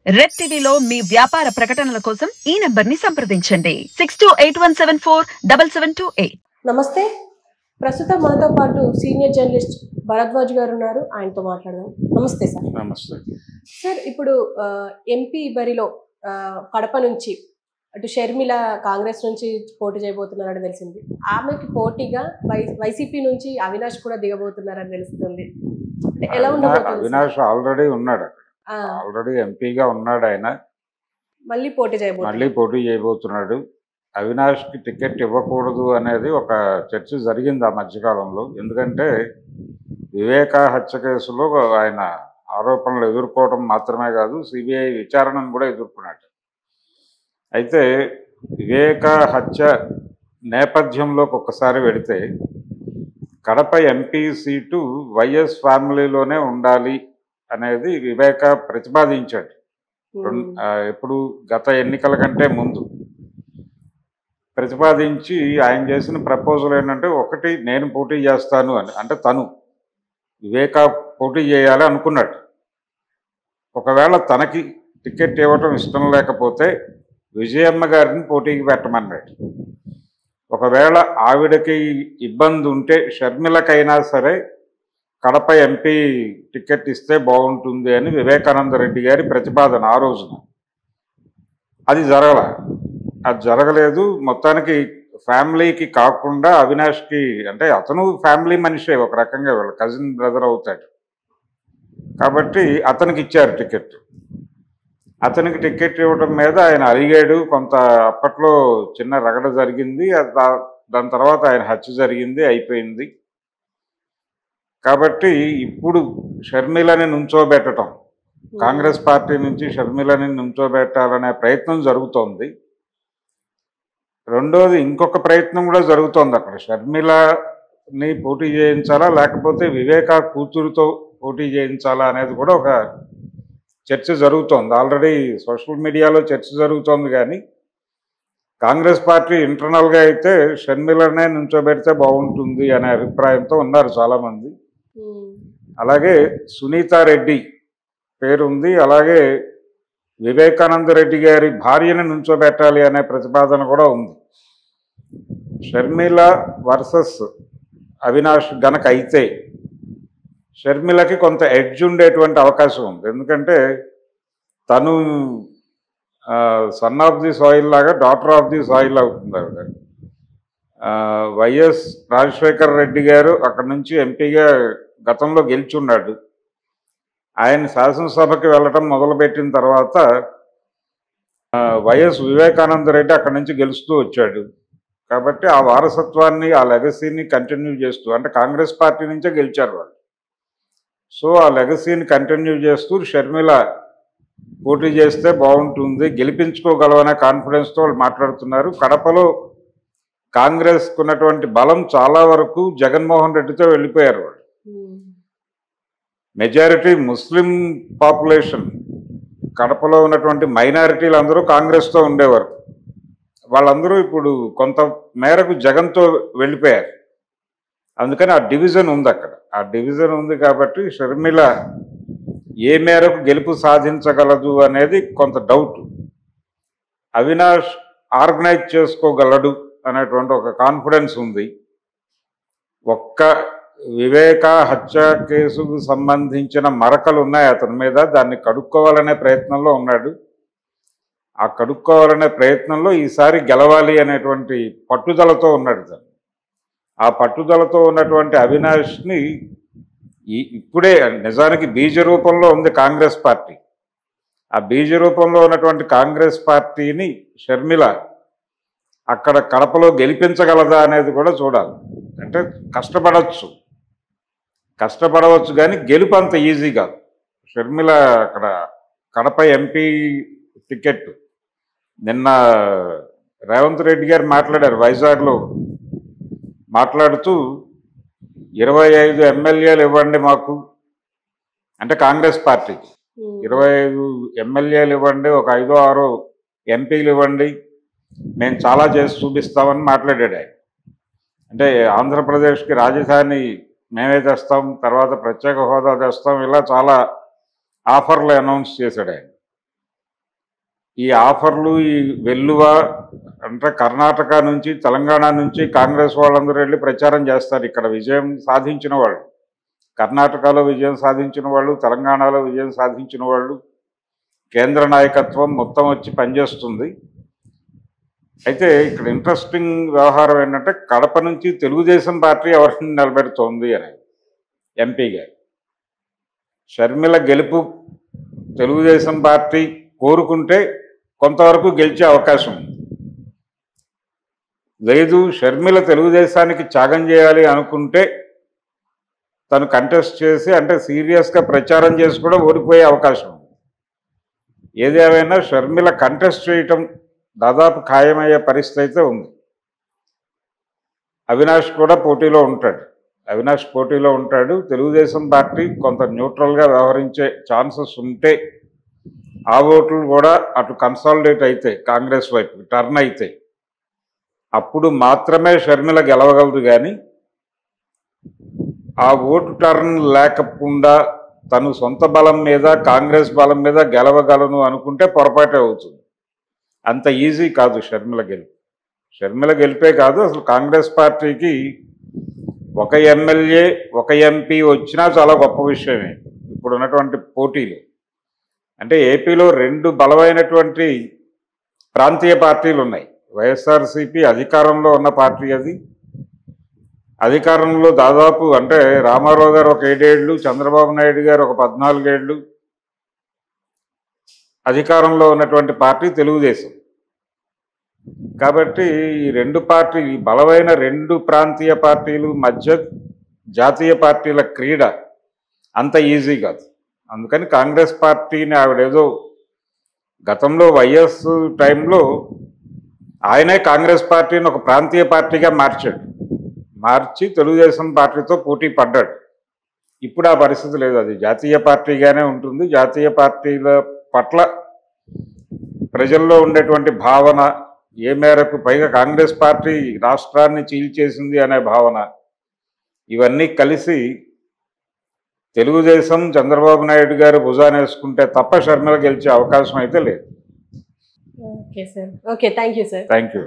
Red టీవీలో మీ వ్యాపార ప్రకటనల కోసం ఈ నంబర్ ని సంప్రదించండి 6281747728. నమస్తే. ప్రస్తుతం మనతో పాటు సీనియర్ జర్నలిస్ట్ భరద్వాజ్ గారు ఉన్నారు. ఆయనతో మాట్లాడదాం. నమస్తే సార్. నమస్తే సార్, ఇప్పుడు ఎంపీ బరిలో కడప నుంచి అటు షర్మిల కాంగ్రెస్ నుంచి పోటీ చేయబోతున్నారని తెలిసింది. ఆమెకి పోటీగా వైసీపీ నుంచి అవినాష్ కూడా దిగబోతున్నారని తెలుస్తుంది. ఎలా ఉండబోతుంది? అవినాష్ ఆల్రెడీ ఉన్నాడు అక్కడ, ఆల్రెడీ ఎంపీగా ఉన్నాడు. ఆయన మళ్ళీ పోటీ చేయబోతున్నాడు. అవినాష్కి టికెట్ ఇవ్వకూడదు అనేది ఒక చర్చ జరిగింది ఆ మధ్యకాలంలో. ఎందుకంటే వివేక హత్య కేసులో ఆయన ఆరోపణలు ఎదుర్కోవడం మాత్రమే కాదు, సిబిఐ విచారణను కూడా ఎదుర్కొన్నాడు. అయితే వివేక హత్య నేపథ్యంలోకి ఒకసారి వెడితే కడప ఎంపీ సీటు వైఎస్ ఫ్యామిలీలోనే ఉండాలి అనేది వివేక ప్రతిపాదించాడు. ఎప్పుడు గత ఎన్నికల కంటే ముందు ప్రతిపాదించి ఆయన చేసిన ప్రపోజల్ ఏంటంటే, ఒకటి నేను పోటీ చేస్తాను అని, అంటే తను వివేక పోటీ చేయాలి అనుకున్నాడు. ఒకవేళ తనకి టికెట్ ఇవ్వటం ఇష్టం లేకపోతే విజయమ్మ గారిని పోటీకి పెట్టమన్నాడు. ఒకవేళ ఆవిడకి ఇబ్బంది ఉంటే షర్మిలకైనా సరే కడప ఎంపీ టికెట్ ఇస్తే బాగుంటుంది అని వివేకానంద రెడ్డి గారి ప్రతిపాదన ఆ రోజున. అది జరగలేదు. మొత్తానికి ఫ్యామిలీకి కాకుండా అవినాష్కి, అంటే అతను ఫ్యామిలీ మనిషే ఒక రకంగా, వాళ్ళ కజిన్ బ్రదర్ అవుతాడు కాబట్టి అతనికి ఇచ్చారు టికెట్. అతనికి టికెట్ ఇవ్వడం మీద ఆయన అలిగాడు. కొంత అప్పట్లో చిన్న రగడ జరిగింది. దాని తర్వాత ఆయన హత్య జరిగింది, అయిపోయింది. కాబట్టి ఇప్పుడు షర్మిలని నుంచోబెట్టడం, కాంగ్రెస్ పార్టీ నుంచి షర్మిలని నుంచోబెట్టాలనే ప్రయత్నం జరుగుతోంది. రెండోది ఇంకొక ప్రయత్నం కూడా జరుగుతోంది అక్కడ. షర్మిలని పోటీ చేయించాలా లేకపోతే వివేక కూతురుతో పోటీ చేయించాలా అనేది కూడా ఒక చర్చ జరుగుతోంది. ఆల్రెడీ సోషల్ మీడియాలో చర్చ జరుగుతోంది. కానీ కాంగ్రెస్ పార్టీ ఇంటర్నల్గా అయితే షర్మిలనే నుంచోబెడితే బాగుంటుంది అనే అభిప్రాయంతో ఉన్నారు చాలామంది. అలాగే సునీతారెడ్డి పేరుంది, అలాగే వివేకానంద రెడ్డి గారి భార్యను నుంచోబెట్టాలి అనే ప్రతిపాదన కూడా ఉంది. షర్మిల వర్సెస్ అవినాష్ గనక అయితే షర్మిలకి కొంత ఎడ్జ్ ఉండేటువంటి అవకాశం ఉంది. ఎందుకంటే తను సన్ ఆఫ్ ది సాయిల్ లాగా డాటర్ ఆఫ్ ది సాయిల్ అవుతుంది ఆవిడ. వైఎస్ రాజశేఖర్ రెడ్డి గారు అక్కడి నుంచి ఎంపీగా గతంలో గెలుచున్నాడు. ఆయన శాసనసభకి వెళ్ళటం మొదలుపెట్టిన తర్వాత వైఎస్ వివేకానంద రెడ్డి అక్కడి నుంచి గెలుస్తూ వచ్చాడు. కాబట్టి ఆ వారసత్వాన్ని, ఆ లెగసీని కంటిన్యూ చేస్తూ, అంటే కాంగ్రెస్ పార్టీ నుంచే గెలిచారు వాళ్ళు. సో ఆ లెగసీని కంటిన్యూ చేస్తూ షర్మిల పోటీ చేస్తే బాగుంటుంది, గెలిపించుకోగలవనే కాన్ఫిడెన్స్తో వాళ్ళు మాట్లాడుతున్నారు. కడపలో కాంగ్రెస్కు ఉన్నటువంటి బలం చాలా వరకు జగన్మోహన్ రెడ్డితో వెళ్ళిపోయారు వాళ్ళు. మెజారిటీ ముస్లిం పాపులేషన్, కడపలో ఉన్నటువంటి మైనారిటీలు అందరూ కాంగ్రెస్తో ఉండేవారు. వాళ్ళందరూ ఇప్పుడు కొంత మేరకు జగన్తో వెళ్ళిపోయారు. అందుకని ఆ డివిజన్ ఉంది అక్కడ. ఆ డివిజన్ ఉంది కాబట్టి షర్మిల ఏ మేరకు గెలుపు సాధించగలదు అనేది కొంత డౌట్. అవినాష్ ఆర్గనైజ్ చేసుకోగలడు అనేటువంటి ఒక కాన్ఫిడెన్స్ ఉంది. ఒక్క వివేక హత్య కేసుకు సంబంధించిన మరకలు ఉన్నాయి అతని మీద, దాన్ని కడుక్కోవాలనే ప్రయత్నంలో ఉన్నాడు. ఆ కడుక్కోవాలనే ప్రయత్నంలో ఈసారి గెలవాలి అనేటువంటి పట్టుదలతో ఉన్నాడు తను. ఆ పట్టుదలతో ఉన్నటువంటి అవినాష్ని ఇప్పుడే నిజానికి బీజ రూపంలో ఉంది కాంగ్రెస్ పార్టీ. ఆ బీజ రూపంలో ఉన్నటువంటి కాంగ్రెస్ పార్టీని షర్మిల అక్కడ కడపలో గెలిపించగలదా అనేది కూడా చూడాలి. అంటే కష్టపడవచ్చు కానీ గెలుపు అంత ఈజీ కాదు. షర్మిల అక్కడ కడప ఎంపీ టికెట్ నిన్న రేవంత్ రెడ్డి గారు మాట్లాడారు వైజాగ్లో. మాట్లాడుతూ 25 ఎమ్మెల్యేలు ఇవ్వండి మాకు, అంటే కాంగ్రెస్ పార్టీకి 25 ఎమ్మెల్యేలు ఇవ్వండి, ఒక 5-6 ఎంపీలు ఇవ్వండి, మేము చాలా చేసి చూపిస్తామని మాట్లాడాడు ఆయన. అంటే ఆంధ్రప్రదేశ్కి రాజధాని మేమే తెస్తాం, తర్వాత ప్రత్యేక హోదా తెస్తాం, ఇలా చాలా ఆఫర్లు అనౌన్స్ చేశాడు ఆయన. ఈ ఆఫర్లు ఈ వెల్లువ అంటే కర్ణాటక నుంచి తెలంగాణ నుంచి కాంగ్రెస్ వాళ్ళందరూ వెళ్ళి ప్రచారం చేస్తారు. ఇక్కడ విజయం సాధించిన వాళ్ళు, కర్ణాటకలో విజయం సాధించిన వాళ్ళు, తెలంగాణలో విజయం సాధించిన వాళ్ళు, కేంద్ర నాయకత్వం మొత్తం వచ్చి పనిచేస్తుంది. అయితే ఇక్కడ ఇంట్రెస్టింగ్ వ్యవహారం ఏంటంటే కడప నుంచి తెలుగుదేశం పార్టీ ఎవరిని నిలబెడుతోంది అని. ఎంపీగా షర్మిల గెలుపు తెలుగుదేశం పార్టీ కోరుకుంటే కొంతవరకు గెలిచే అవకాశం ఉంది. లేదు షర్మిల తెలుగుదేశానికి త్యాగం చేయాలి అనుకుంటే తను కంటెస్ట్ చేసి అంటే సీరియస్గా ప్రచారం చేసి కూడా ఓడిపోయే అవకాశం ఉంది. ఏదేమైనా షర్మిల కంటెస్ట్ చేయటం దాదాపు ఖాయమయ్యే పరిస్థితి అయితే ఉంది. అవినాష్ కూడా పోటీలో ఉంటాడు. అవినాష్ పోటీలో ఉంటాడు. తెలుగుదేశం పార్టీ కొంత న్యూట్రల్గా వ్యవహరించే ఛాన్సెస్ ఉంటే ఆ ఓట్లు కూడా అటు కన్సాలిడేట్ అయితే కాంగ్రెస్ వైపు టర్న్ అయితే అప్పుడు మాత్రమే షర్మిల గెలవగలదు. కానీ ఆ ఓటు టర్న్ లేకుండా తను సొంత బలం మీద కాంగ్రెస్ బలం మీద గెలవగలను అనుకుంటే పొరపాటే అవుతుంది. అంత ఈజీ కాదు షర్మిల గెలుపు. షర్మిల గెలిపే కాదు, అసలు కాంగ్రెస్ పార్టీకి ఒక ఎమ్మెల్యే ఒక ఎంపీ వచ్చినా చాలా గొప్ప విషయమే ఇప్పుడు ఉన్నటువంటి పోటీలు. అంటే ఏపీలో 2 బలమైనటువంటి ప్రాంతీయ పార్టీలు ఉన్నాయి. వైఎస్ఆర్సీపీ అధికారంలో ఉన్న పార్టీ, అది అధికారంలో దాదాపు అంటే రామారావు గారు ఒక 7 ఏళ్ళు, చంద్రబాబు నాయుడు గారు ఒక 14 ఏళ్ళు అధికారంలో ఉన్నటువంటి పార్టీ తెలుగుదేశం. కాబట్టి ఈ 2 పార్టీలు, బలమైన 2 ప్రాంతీయ పార్టీలు మధ్య జాతీయ పార్టీల క్రీడ అంత ఈజీ కాదు. అందుకని కాంగ్రెస్ పార్టీని ఆవిడేదో గతంలో వైఎస్ టైంలో ఆయనే కాంగ్రెస్ పార్టీని ఒక ప్రాంతీయ పార్టీగా మార్చి తెలుగుదేశం పార్టీతో పోటీ పడ్డాడు. ఇప్పుడు ఆ పరిస్థితి లేదు, అది జాతీయ పార్టీగానే ఉంటుంది. జాతీయ పార్టీల పట్ల ప్రజల్లో ఉండేటువంటి భావన ఏ మేరకు, పైగా కాంగ్రెస్ పార్టీ రాష్ట్రాన్ని చీల్చేసింది అనే భావన, ఇవన్నీ కలిసి తెలుగుదేశం చంద్రబాబు నాయుడు గారు భుజానేసుకుంటే తప్ప షర్మిల గెలిచే అవకాశం అయితే లేదు. Okay sir, okay, thank you sir. Thank you.